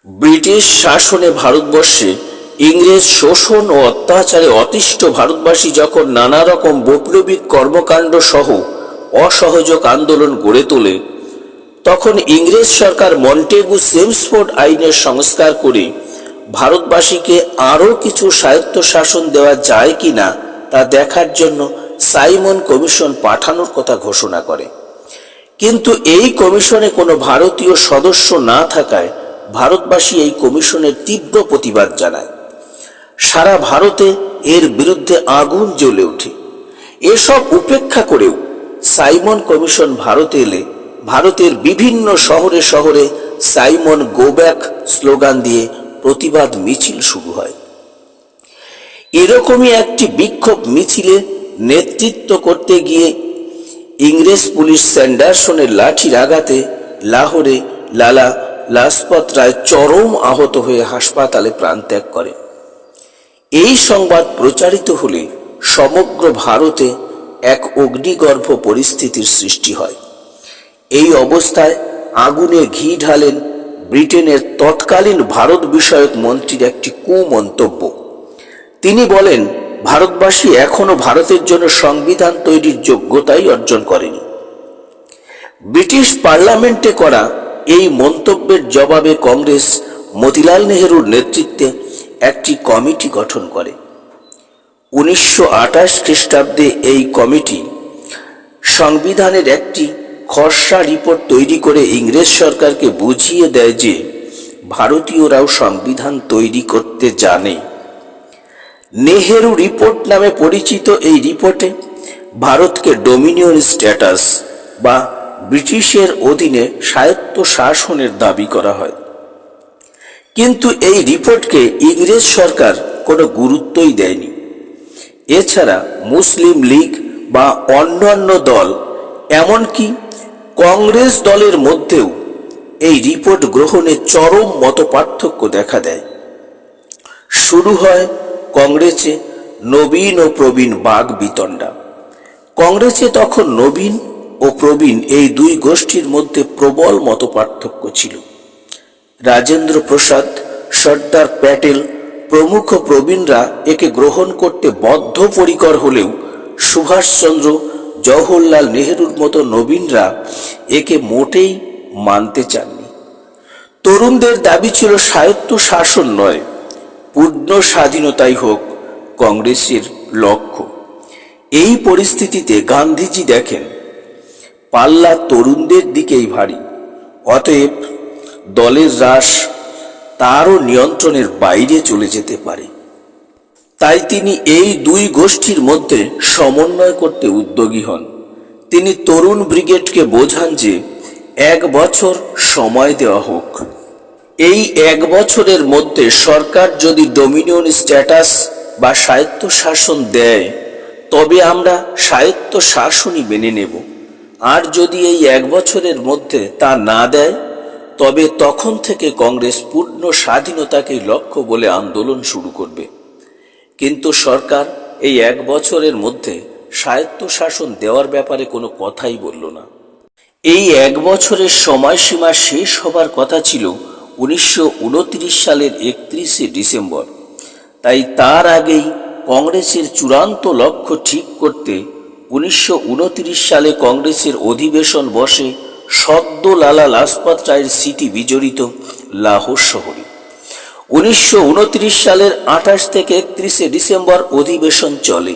British শাসনে ভারতবর্ষে ইংরেজ শোষণ ও অত্যাচারে অতিষ্ঠ ভারতবাসী যখন নানা রকম বৈপ্লবিক কর্মকাণ্ড সহ অসহযোগ আন্দোলন গড়ে তোলে, তখন ইংরেজ সরকার মন্টেগু চেমসফোর্ড আইনের সংস্কার করে ভারতবাসীকে আরও কিছু স্বায়ত্তশাসন দেওয়া যায় কিনা তা দেখার জন্য সাইমন কমিশন পাঠানোর কথা ঘোষণা করে। কিন্তু এই কমিশনে কোনো ভারতীয় সদস্য না থাকায় ভারতবাসী এই কমিশনের তীব্র প্রতিবাদ জানায়। সারা ভারতে এর বিরুদ্ধে আগুন জ্বলে ওঠে। এসব উপেক্ষা করেও সাইমন কমিশন ভারতে এলে ভারতের বিভিন্ন শহরে শহরে সাইমন গো ব্যাক স্লোগান দিয়ে প্রতিবাদ মিছিল শুরু হয়। এরকমই একটি বিক্ষোভ মিছিলে নেতৃত্ব করতে গিয়ে ইংরেজ পুলিশ স্যান্ডারসনের লাঠির আঘাতে লাহোরে লালা লাজপত রায় চরম আহত হয়ে হাসপাতালে প্রাণত্যাগ করে। এই সংবাদ প্রচারিত হলে সমগ্র ভারতে এক অগ্নিগর্ভ পরিস্থিতির সৃষ্টি হয়। এই অবস্থায় আগুনে ঘি ঢালেন ব্রিটেনের তৎকালীন ভারত বিষয়ক মন্ত্রীর একটি কুমন্তব্য। তিনি বলেন, ভারতবাসী এখনো ভারতের জন্য সংবিধান তৈরির যোগ্যতাই অর্জন করেনি। ব্রিটিশ পার্লামেন্টে করা এই মন্তব্যের জবাবে কংগ্রেস মতিলাল নেহেরুর নেতৃত্বে একটি কমিটি গঠন করে। 1928 খ্রিস্টাব্দে এই কমিটি সংবিধানের একটি খসড়া রিপোর্ট তৈরি করে ইংরেজ সরকারকে বুঝিয়ে দেয় যে ভারতীয়রাও সংবিধান তৈরি করতে জানে। নেহেরু রিপোর্ট নামে পরিচিত এই রিপোর্টে ভারতকে ডোমিনিয়ন স্ট্যাটাস বা ব্রিটিশের অধীনে স্বায়ত্ত শাসনের দাবি করা হয়। কিন্তু এই রিপোর্টকে ইংরেজ সরকার কোনো গুরুত্বই দেয়নি। এছাড়া মুসলিম লীগ বা অন্যান্য দল, এমনকি কংগ্রেস দলের মধ্যেও এই রিপোর্ট গ্রহণে চরম মতপার্থক্য দেখা দেয়। শুরু হয় কংগ্রেসে নবীন ও প্রবীণ বাগ বিতণ্ডা। কংগ্রেসে তখন নবীন ও প্রবীণ এই দুই গোষ্ঠীর মধ্যে প্রবল মতপার্থক্য ছিল। রাজেন্দ্র প্রসাদ, সর্দার প্যাটেল প্রমুখ প্রবীণরা একে গ্রহণ করতে বদ্ধপরিকর হলেও সুভাষচন্দ্র, জওহরলাল নেহেরুর মতো নবীনরা একে মোটেই মানতে চাননি। তরুণদের দাবি ছিল স্বায়ত্ত শাসন নয়, পূর্ণ স্বাধীনতাই হোক কংগ্রেসের লক্ষ্য। এই পরিস্থিতিতে গান্ধীজি দেখেন পাল্লা তরুণদের দিকেই ভারী, অতএব দলের হ্রাস তারও নিয়ন্ত্রণের বাইরে চলে যেতে পারে। তাই তিনি এই দুই গোষ্ঠীর মধ্যে সমন্বয় করতে উদ্যোগী হন। তিনি তরুণ ব্রিগেডকে বোঝান যে 1 বছর সময় দেওয়া হোক। এই 1 বছরের মধ্যে সরকার যদি ডোমিনিয়ন স্ট্যাটাস বা স্বায়ত্ত শাসন দেয়, তবে আমরা স্বায়ত্ত শাসনই মেনে নেব। আর যদি এই 1 বছরের মধ্যে তা না দেয়, তবে তখন থেকে কংগ্রেস পূর্ণ স্বাধীনতাকে লক্ষ্য বলে আন্দোলন শুরু করবে। কিন্তু সরকার এই 1 বছরের মধ্যে স্বায়ত্ত শাসন দেওয়ার ব্যাপারে কোনো কথাই বলল না। এই 1 বছরের সময়সীমা শেষ হবার কথা ছিল 1929 সালের 31শে ডিসেম্বর। তাই তার আগেই কংগ্রেসের চূড়ান্ত লক্ষ্য ঠিক করতে 1929 সালে কংগ্রেসের অধিবেশন বসে সদ্য লালা লাজপত রায়ের স্মৃতি বিজড়িত লাহোর শহরে। 1929 সালের 28 থেকে 31শে ডিসেম্বর অধিবেশন চলে।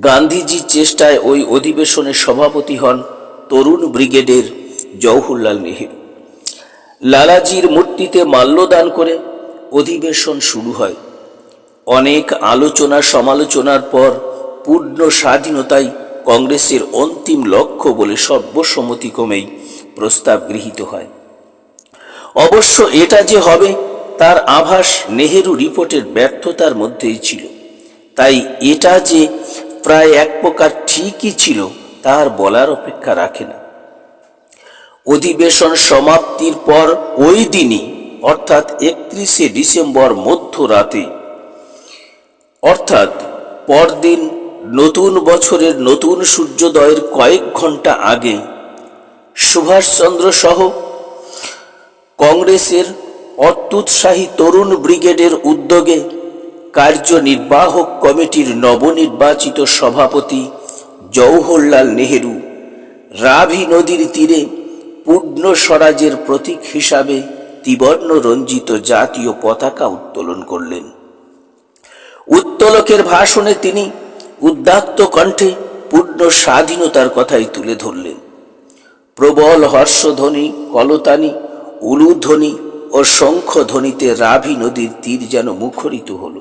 গান্ধীজির চেষ্টায় ওই অধিবেশনের সভাপতি হন তরুণ ব্রিগেডের জওহরলাল নেহেরু। লালাজির মূর্তিতে মাল্যদান করে অধিবেশন শুরু হয়। অনেক আলোচনা সমালোচনার পর পূর্ণ স্বাধীনতাই কংগ্রেসের অন্তিম লক্ষ্য বলে সর্বসম্মতিক্রমেই প্রস্তাব গৃহীত হয়। অবশ্য এটা যে হবে তার আভাস নেহেরু রিপোর্টের ব্যর্থতার মধ্যেই ছিল। তাই এটা যে প্রায় এক প্রকার ঠিকই ছিল তার বলার অপেক্ষা রাখে না। অধিবেশন সমাপ্তির পর ওই দিনই অর্থাৎ 31শে ডিসেম্বর মধ্যরাতে, অর্থাৎ পরদিন নতুন বছরের নতুন সূর্যোদয়ের কয়েক ঘন্টা আগে সুভাষচন্দ্র সহ কংগ্রেসের অত্যুৎসাহী তরুণ ব্রিগেডের উদ্যোগে কার্যনির্বাহক কমিটির নবনির্বাচিত সভাপতি জওহরলাল নেহেরু রাভি নদীর তীরে পূর্ণ স্বরাজের প্রতীক হিসাবে ত্রিবর্ণ রঞ্জিত জাতীয় পতাকা উত্তোলন করলেন। উত্তোলকের ভাষণে তিনি উদ্দাত্ত কণ্ঠে পূর্ণ স্বাধীনতার কথাই তুলে ধরলেন। প্রবল হর্ষধ্বনি, কলতানি, উলুধ্বনি ও শঙ্খধ্বনিতে রাভি নদীর তীর যেন মুখরিত হল।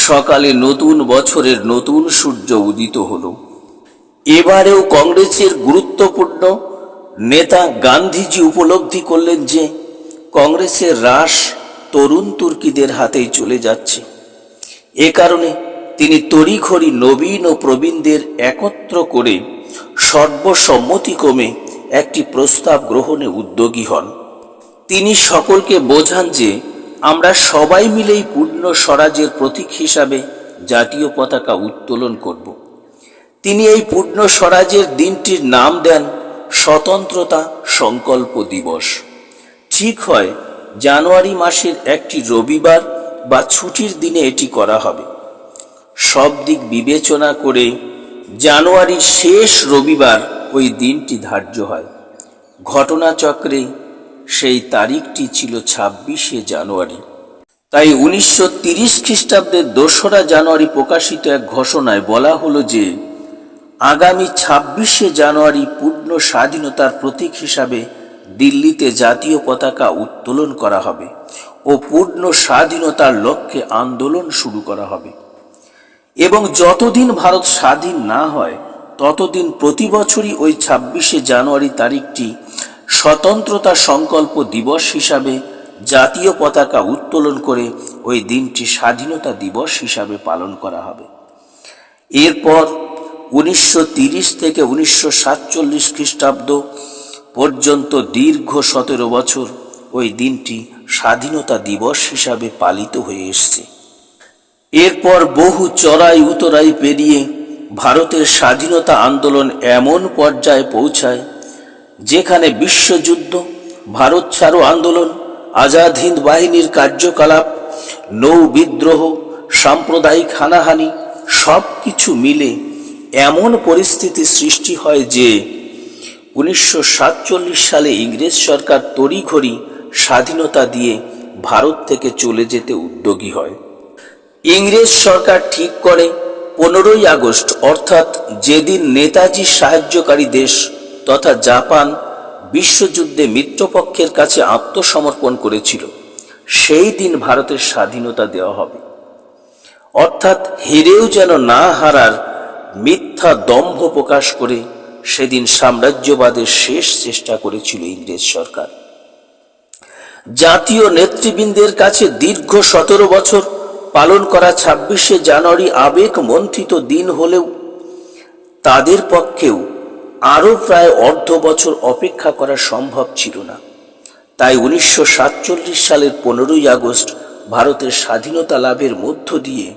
সকালে নতুন বছরের নতুন সূর্য উদিত হল। এবারেও কংগ্রেসের গুরুত্বপূর্ণ নেতা গান্ধীজি উপলব্ধি করলেন যে কংগ্রেসের হ্রাস তরুণ তুর্কিদের হাতেই চলে যাচ্ছে। এ কারণে তিনি তড়িঘড়ি নবীন ও প্রবীণদের একত্র করে সর্বসম্মতিক্রমে একটি প্রস্তাব গ্রহণে উদ্যোগী হন। তিনি সকলকে বোঝান যে আমরা সবাই মিলেই পূর্ণ স্বরাজের প্রতীক হিসাবে জাতীয় পতাকা উত্তোলন করব। তিনি এই পূর্ণ স্বরাজের দিনটির নাম দেন স্বতন্ত্রতা সংকল্প দিবস। ঠিক হয় জানুয়ারি মাসের একটি রবিবার বা ছুটির দিনে এটি করা হবে। সব দিক বিবেচনা করে জানুয়ারির শেষ রবিবার ওই দিনটি ধার্য হয়। ঘটনাচক্রে সেই তারিখটি ছিল 26শে জানুয়ারি। তাই 1930 খ্রিস্টাব্দের 2রা জানুয়ারি প্রকাশিত এক ঘোষণায় বলা হলো যে আগামী 26শে জানুয়ারি পূর্ণ স্বাধীনতার প্রতীক হিসাবে দিল্লিতে জাতীয় পতাকা উত্তোলন করা হবে ও পূর্ণ স্বাধীনতার লক্ষ্যে আন্দোলন শুরু করা হবে এবং যতদিন ভারত স্বাধীন না হয় ততদিন প্রতি বছরই ওই 26শে জানুয়ারি তারিখটি স্বতন্ত্রতা সংকল্প দিবস হিসাবে জাতীয় পতাকা উত্তোলন করে ওই দিনটি স্বাধীনতা দিবস হিসাবে পালন করা হবে। এরপর 1930 থেকে 1947 খ্রিস্টাব্দ পর্যন্ত দীর্ঘ 17 বছর ওই দিনটি স্বাধীনতা দিবস হিসাবে পালিত হয়ে এসছে। এরপর বহু চড়াই উতরাই পেরিয়ে ভারতের স্বাধীনতা আন্দোলন এমন পর্যায়ে পৌঁছায় যেখানে বিশ্বযুদ্ধ, ভারত ছাড়ো আন্দোলন, আজাদ হিন্দ বাহিনীর কার্যকলাপ, নৌ বিদ্রোহ, সাম্প্রদায়িক হানাহানি সব কিছু মিলে এমন পরিস্থিতি সৃষ্টি হয় যে 1947 সালে ইংরেজ সরকার তড়িঘড়ি স্বাধীনতা দিয়ে ভারত থেকে চলে যেতে উদ্যোগী হয়। ইংরেজ সরকার ঠিক করে 15ই আগস্ট অর্থাৎ যেদিন নেতাজি সাহায্যকারী দেশ তথা জাপান বিশ্বযুদ্ধে মিত্রপক্ষের কাছে আত্মসমর্পণ করেছিল সেই দিন ভারতের স্বাধীনতা দেওয়া হবে। অর্থাৎ হেরেও যেন না হারার মিথ্যা দম্ভ প্রকাশ করে সেদিন সাম্রাজ্যবাদের শেষ চেষ্টা করেছিল ইংরেজ সরকার। জাতীয় নেতৃবৃন্দের কাছে দীর্ঘ 17 বছর পালন করা 26শে জানুয়ারি আবেগ মন্থিত দিন হলেও তাদের পক্ষেও আরও প্রায় অর্ধ বছর অপেক্ষা করা সম্ভব ছিল না। তাই 1947 সালের 15ই আগস্ট ভারতের স্বাধীনতা লাভের মধ্য দিয়ে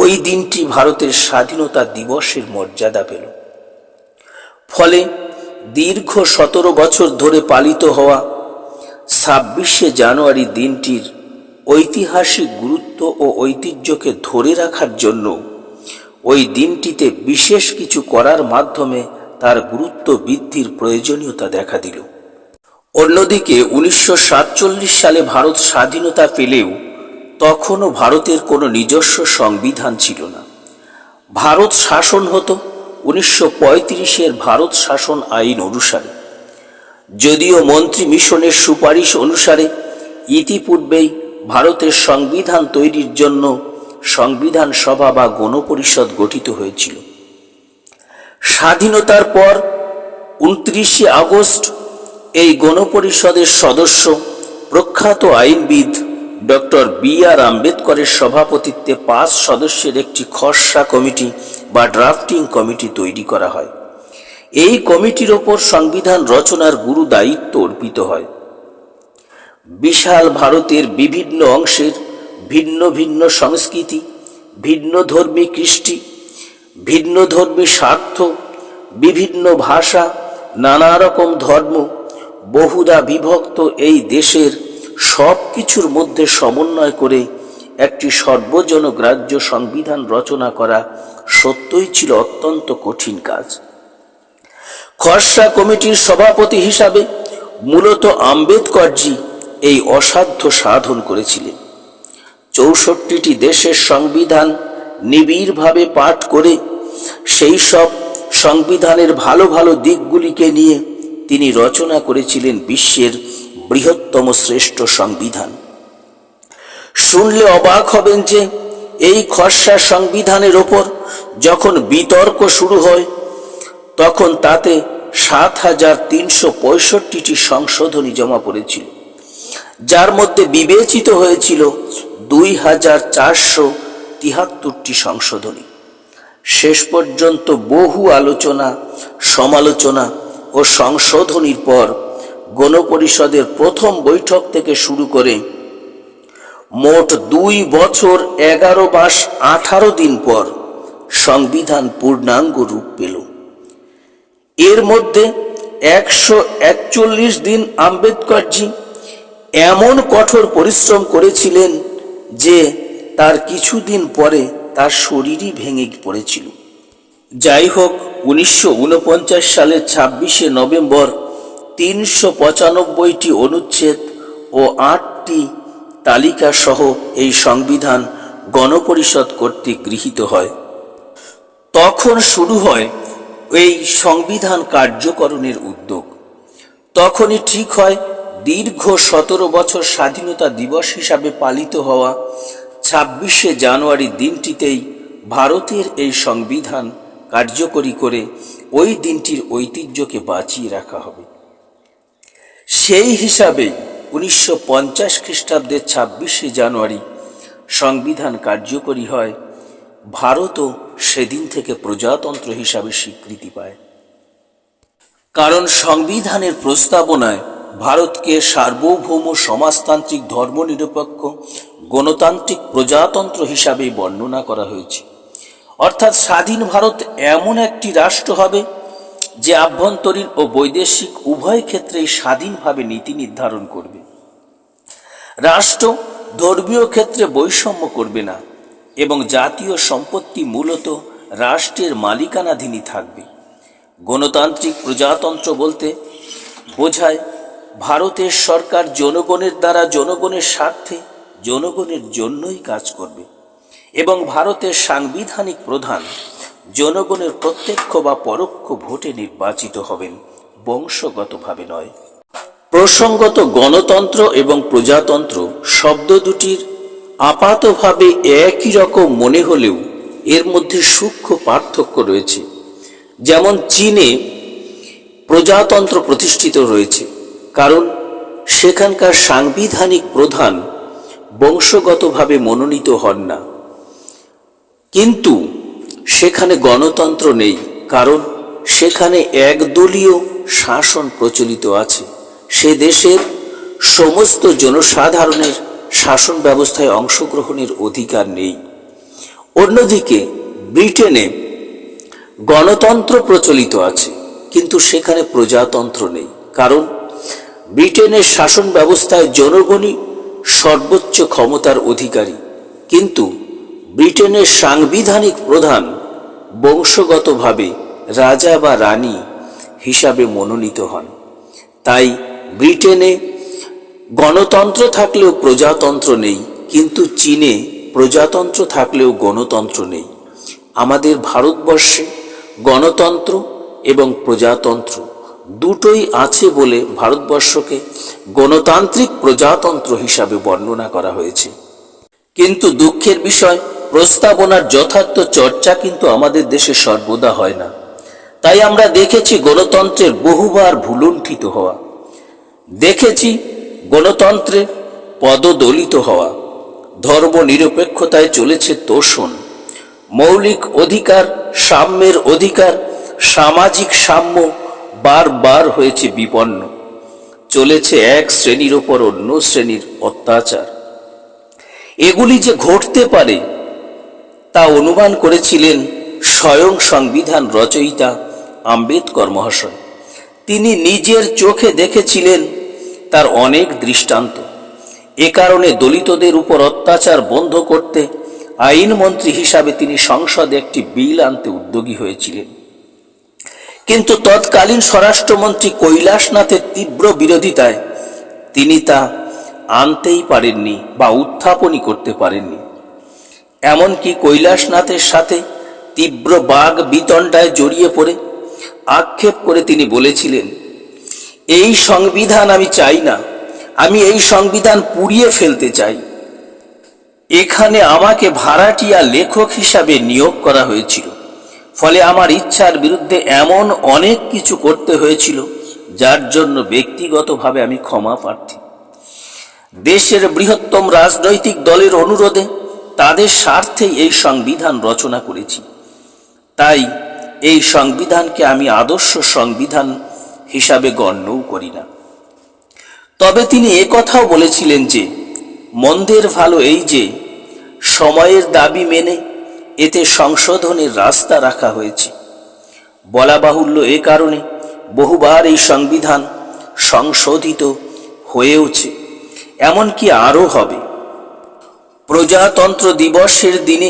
ওই দিনটি ভারতের স্বাধীনতা দিবসের মর্যাদা পেল। ফলে দীর্ঘ 17 বছর ধরে পালিত হওয়া 26শে জানুয়ারি দিনটির ঐতিহাসিক গুরুত্ব ও ঐতিহ্যকে ধরে রাখার জন্য ওই দিনটিতে বিশেষ কিছু করার মাধ্যমে তার গুরুত্ব বৃদ্ধির প্রয়োজনীয়তা দেখা দিল। অন্যদিকে 1947 সালে ভারত স্বাধীনতা পেলেও তখনও ভারতের কোনো নিজস্ব সংবিধান ছিল না। ভারত শাসন হতো 1935-এর ভারত শাসন আইন অনুসারে। যদিও মন্ত্রী মিশনের সুপারিশ অনুসারে ইতিপূর্বেই ভারতের সংবিধান তৈরির জন্য সংবিধান সভা বা গণপরিষদ গঠিত হয়েছিল। স্বাধীনতার পর 29শে আগস্ট এই গণপরিষদের সদস্য প্রখ্যাত আইনবিদ ডক্টর বি.আর. আম্বেদকরের সভাপতিত্বে 5 সদস্যের একটি খসড়া কমিটি বা ড্রাফটিং কমিটি তৈরি করা হয়। এই কমিটির ওপর সংবিধান রচনার গুরু দায়িত্ব অর্পিত হয়। বিশাল ভারতের বিভিন্ন অংশের ভিন্ন ভিন্ন সংস্কৃতি, ভিন্ন ধর্মী কৃষ্টি, ভিন্ন ধর্মী স্বার্থ, বিভিন্ন ভাষা, নানা রকম ধর্ম, বহুদা বিভক্ত এই দেশের সব কিছুর মধ্যে সমন্বয় করে একটি সর্বজনগ্রাহ্য সংবিধান রচনা করা সত্যই ছিল অত্যন্ত কঠিন কাজ। খসড়া কমিটির সভাপতি হিসাবে মূলত আম্বেদকরজি এই অসাধ্য সাধন করেছিলেন। ৬৪টি দেশের সংবিধান নিবিড়ভাবে পাঠ করে সেই সব সংবিধানের ভালো ভালো দিকগুলিকে নিয়ে তিনি রচনা করেছিলেন বিশ্বের বৃহত্তম শ্রেষ্ঠ সংবিধান। শুনলে অবাক হবেন যে এই খসড়া সংবিধানের ওপর যখন বিতর্ক শুরু হয় তখন তাতে ৭,৩৬৫টি সংশোধনী জমা পড়েছিল, যার মধ্যে বিবেচিত হয়েছিল ২,৪৭৩টি সংশোধনী। শেষ পর্যন্ত বহু আলোচনা, সমালোচনা ও সংশোধনীর পর গণপরিষদের প্রথম বৈঠক থেকে শুরু করে মোট ২ বছর ১১ মাস ১৮ দিন পর সংবিধান পূর্ণাঙ্গ রূপ পেল। এর মধ্যে ১৪১ দিন আম্বেদকরজি এমন কঠোর পরিশ্রম করেছিলেন যে তার কিছুদিন পরে তার শরীরই ভেঙে পড়েছিল। যাই হোক, ১৯৪৯ সালের ২৬শে নভেম্বর ৩৯৫টি অনুচ্ছেদ ও ৮টি তালিকা সহ এই সংবিধান গণপরিষদ কর্তৃক গৃহীত হয়। তখন শুরু হয় এই সংবিধান কার্যকরণের উদ্যোগ। তখনই ঠিক হয় দীর্ঘ ১৭ বছর স্বাধীনতা দিবস হিসাবে পালিত হওয়া ২৬শে জানুয়ারি দিনটিতেই ভারতের এই সংবিধান কার্যকরী করে ওই দিনটির ঐতিহ্যকে বাঁচিয়ে রাখা হবে। সেই হিসাবেই ১৯৫০ খ্রিস্টাব্দের ২৬শে জানুয়ারি সংবিধান কার্যকরী হয়। ভারতও সেদিন থেকে প্রজাতন্ত্র হিসাবে স্বীকৃতি পায়। কারণ সংবিধানের প্রস্তাবনায় ভারতকে সার্বভৌম সমাজতান্ত্রিক ধর্মনিরপেক্ষ গণতান্ত্রিক প্রজাতন্ত্র হিসাবে বর্ণনা করা হয়েছে। অর্থাৎ স্বাধীন ভারত এমন একটি রাষ্ট্র হবে যে আভ্যন্তরীণ ও বৈদেশিক উভয় ক্ষেত্রেই স্বাধীনভাবে নীতি নির্ধারণ করবে। রাষ্ট্র ধর্মীয় ক্ষেত্রে বৈষম্য করবে না এবং জাতীয় সম্পত্তি মূলত রাষ্ট্রের মালিকানাধীনই থাকবে। গণতান্ত্রিক প্রজাতন্ত্র বলতে বোঝায় ভারতের সরকার জনগণের দ্বারা জনগণের স্বার্থে জনগণের জন্যই কাজ করবে এবং ভারতের সাংবিধানিক প্রধান জনগণের প্রত্যক্ষ বা পরোক্ষ ভোটে নির্বাচিত হবেন, বংশগতভাবে নয়। প্রসঙ্গত গণতন্ত্র এবং প্রজাতন্ত্র শব্দ দুটির আপাতভাবে একই রকম মনে হলেও এর মধ্যে সূক্ষ্ম পার্থক্য রয়েছে। যেমন চীনে প্রজাতন্ত্র প্রতিষ্ঠিত রয়েছে কারণ সেখানকার সাংবিধানিক প্রধান বংশগতভাবে মনোনীত হন না, কিন্তু সেখানে গণতন্ত্র নেই কারণ সেখানে একদলীয় শাসন প্রচলিত আছে। সে দেশের সমস্ত জনসাধারণের শাসন ব্যবস্থায় অংশগ্রহণের অধিকার নেই। অন্যদিকে ব্রিটেনে গণতন্ত্র প্রচলিত আছে কিন্তু সেখানে প্রজাতন্ত্র নেই কারণ ব্রিটেনের শাসন ব্যবস্থায় জনগণই সর্বোচ্চ ক্ষমতার অধিকারী, কিন্তু ব্রিটেনের সাংবিধানিক প্রধান বংশগতভাবে রাজা বা রানী হিসাবে মনোনীত হন। তাই ব্রিটেনে গণতন্ত্র থাকলেও প্রজাতন্ত্র নেই, কিন্তু চীনে প্রজাতন্ত্র থাকলেও গণতন্ত্র নেই। আমাদের ভারতবর্ষে গণতন্ত্র এবং প্রজাতন্ত্র দুটোই আছে বলে ভারতবর্ষকে গণতান্ত্রিক প্রজাতন্ত্র হিসাবে বর্ণনা করা হয়েছে। কিন্তু দুঃখের বিষয়, প্রস্তাবনার যথার্থ চর্চা কিন্তু আমাদের দেশে সর্বদা হয় না। তাই আমরা দেখেছি গণতন্ত্রের বহুবার ভুলুণ্ঠিত হওয়া, দেখেছি গণতন্ত্রে পদদলিত হওয়া, ধর্ম নিরপেক্ষতায় চলেছে তোষণ, মৌলিক অধিকার, সাম্যের অধিকার, সামাজিক সাম্য বারবার হয়েছে বিপন্ন, চলেছে এক শ্রেণীর ওপর অন্য শ্রেণীর অত্যাচার। এগুলি যে ঘটতে পারে তা অনুমান করেছিলেন স্বয়ং সংবিধান রচয়িতা আম্বেদকর মহাশয়। তিনি নিজের চোখে দেখেছিলেন তার অনেক দৃষ্টান্ত। এ কারণে দলিতদের উপর অত্যাচার বন্ধ করতে আইনমন্ত্রী হিসাবে তিনি সংসদে একটি বিল আনতে উদ্যোগী হয়েছিলেন। কিন্তু তৎকালীন স্বরাষ্ট্রমন্ত্রী কৈলাসনাথের তীব্র বিরোধিতায় তিনি তা আনতেই পারেননি বা উত্থাপনই করতে পারেননি। এমনকি কৈলাসনাথের সাথে তীব্র বাগ বিতণ্ডায় জড়িয়ে পড়ে আক্ষেপ করে তিনি বলেছিলেন, এই সংবিধান আমি চাই না, আমি এই সংবিধান পুড়িয়ে ফেলতে চাই। এখানে আমাকে ভাড়াটিয়া লেখক হিসাবে নিয়োগ করা হয়েছিল, ফলে আমার ইচ্ছার বিরুদ্ধে এমন অনেক কিছু করতে হয়েছিল যার জন্য ব্যক্তিগতভাবে আমি ক্ষমা প্রার্থী। দেশের বৃহত্তম রাজনৈতিক দলের অনুরোধে তাদের স্বার্থেই এই সংবিধান রচনা করেছি। তাই এই সংবিধানকে আমি আদর্শ সংবিধান হিসাবে গণ্যও করি না। তবে তিনি একথাও বলেছিলেন যে মন্দের ভালো এই যে সময়ের দাবি মেনে এতে সংশোধনের রাস্তা রাখা হয়েছে। বলা বাহুল্য, এ কারণে বহুবার এই সংবিধান সংশোধিত হয়েওছে, এমনকি আরও হবে। প্রজাতন্ত্র দিবসের দিনে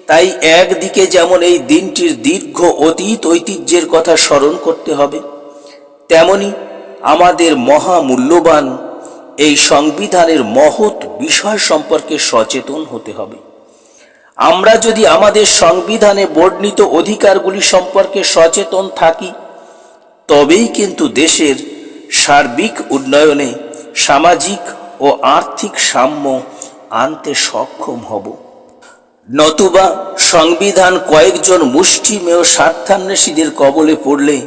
তাই একদিকে যেমন এই দিনটির দীর্ঘ অতীত ঐতিহ্যের কথা স্মরণ করতে হবে, তেমনি আমাদের মহামূল্যবান এই সংবিধানের মহৎ বিষয় সম্পর্কে সচেতন হতে হবে। আমরা যদি আমাদের সংবিধানে বর্ণিত অধিকারগুলি সম্পর্কে সচেতন থাকি, তবেই কিন্তু দেশের সার্বিক উন্নয়নে সামাজিক ও আর্থিক সাম্য আনতে সক্ষম হব। নতুবা সংবিধান কয়েকজন মুষ্টিমেয় স্বার্থান্বেষীদের কবলে পড়লে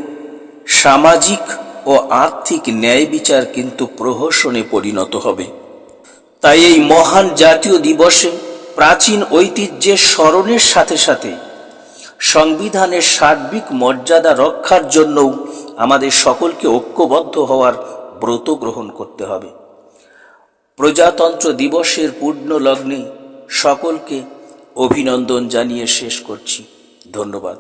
সামাজিক ও আর্থিক ন্যায় বিচার কিন্তু প্রহসনে পরিণত হবে। তাই এই মহান জাতীয় দিবসে প্রাচীন ঐতিহ্যের স্মরণের সাথে সাথে সংবিধানের সার্বিক মর্যাদা রক্ষার জন্যও আমাদের সকলকে ঐক্যবদ্ধ হওয়ার ব্রত গ্রহণ করতে হবে। প্রজাতন্ত্র দিবসের পূর্ণ লগ্নে সকলকে অভিনন্দন জানিয়ে শেষ করছি। ধন্যবাদ।